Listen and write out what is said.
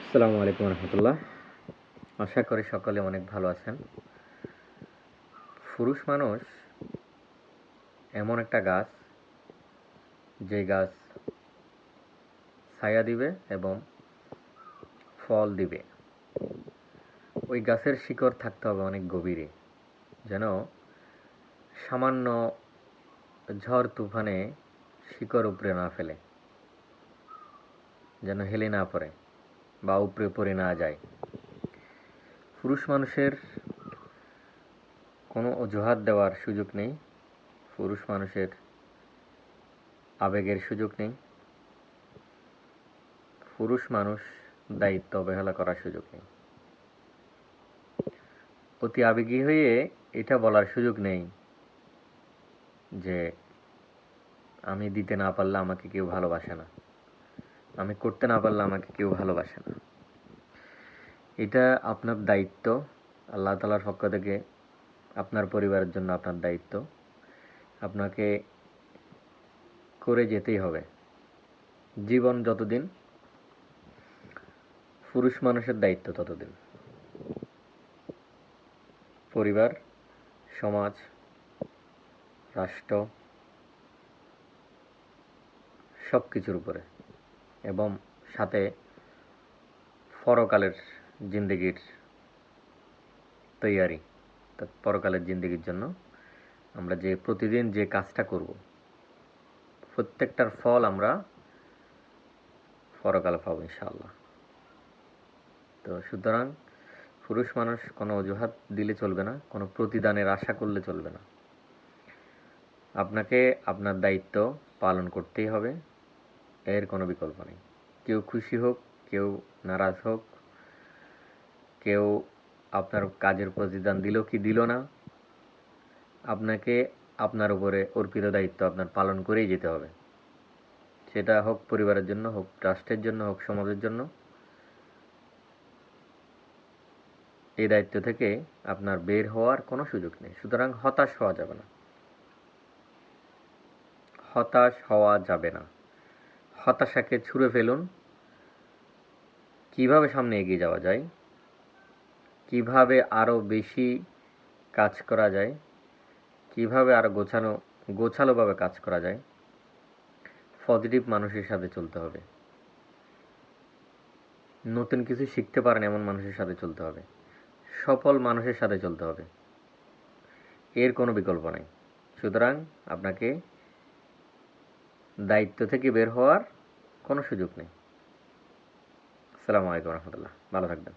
আসসালামু আলাইকুম রহমতুল্লাহ। আশা করি সকলে অনেক ভালো আছেন। পুরুষ মানুষ এমন একটা গাছ, যে গাছ ছায়া দিবে এবং ফল দিবে। ওই গাছের শিকড় থাকতে হবে অনেক গভীরে, যেন সামান্য ঝড় তুফানে শিকড় উপড়ে না ফেলে, যেন হেলে না পড়ে বা উপড়ে পড়ে না যায়। পুরুষ মানুষের কোনো অজুহাত দেওয়ার সুযোগ নেই, পুরুষ মানুষের আবেগের সুযোগ নেই, পুরুষ মানুষ দায়িত্ব অবহেলা করার সুযোগ নেই। অতি আবেগী হয়ে এটা বলার সুযোগ নেই যে আমি দিতে না পারলে আমাকে কেউ ভালোবাসে না, আমি করতে না পারলে আমাকে কেউ ভালোবাসে না। এটা আপনার দায়িত্ব, আল্লাহ তাআলার পক্ষ থেকে আপনার পরিবারের জন্য আপনার দায়িত্ব, আপনাকে করে যেতেই হবে। জীবন যতদিন, পুরুষ মানুষের দায়িত্ব ততদিন। পরিবার, সমাজ, রাষ্ট্র সব কিছুর উপরে, এবং সাথে পরকালের জিন্দেগির তৈয়ারি। পরকালের জিন্দেগির জন্য আমরা যে প্রতিদিন যে কাজটা করব, প্রত্যেকটার ফল আমরা পরকালে পাবো ইনশাআল্লাহ। তো সুতরাং পুরুষ মানুষ কোনো অজুহাত দিলে চলবে না, কোনো প্রতিদানের আশা করলে চলবে না। আপনাকে আপনার দায়িত্ব পালন করতেই হবে, এর কোনো বিকল্প নেই। কেউ খুশি হোক, কেউ নারাজ হোক, কেউ আপনার কাজের প্রতিদান দিল কি দিল না, আপনাকে আপনার উপরে অর্পিত দায়িত্ব আপনার পালন করেই যেতে হবে। সেটা হোক পরিবারের জন্য, হোক রাষ্ট্রের জন্য, হোক সমাজের জন্য। এই দায়িত্ব থেকে আপনার বের হওয়ার কোনো সুযোগ নেই। সুতরাং হতাশ হওয়া যাবে না, হতাশ হওয়া যাবে না। হতাশাকে ছুঁড়ে ফেলুন। কিভাবে সামনে এগিয়ে যাওয়া যায়, কিভাবে আরও বেশি কাজ করা যায়, কিভাবে আরও গোছালোভাবে কাজ করা যায়, পজিটিভ মানুষের সাথে চলতে হবে, নতুন কিছু শিখতে পারেন এমন মানুষের সাথে চলতে হবে, সফল মানুষের সাথে চলতে হবে। এর কোনো বিকল্প নাই। সুতরাং আপনাকে দায়িত্ব থেকে বের হওয়ার কোনো সুযোগ নেই। আসসালামু আলাইকুম রহমতুল্লাহ। ভালো থাকবেন।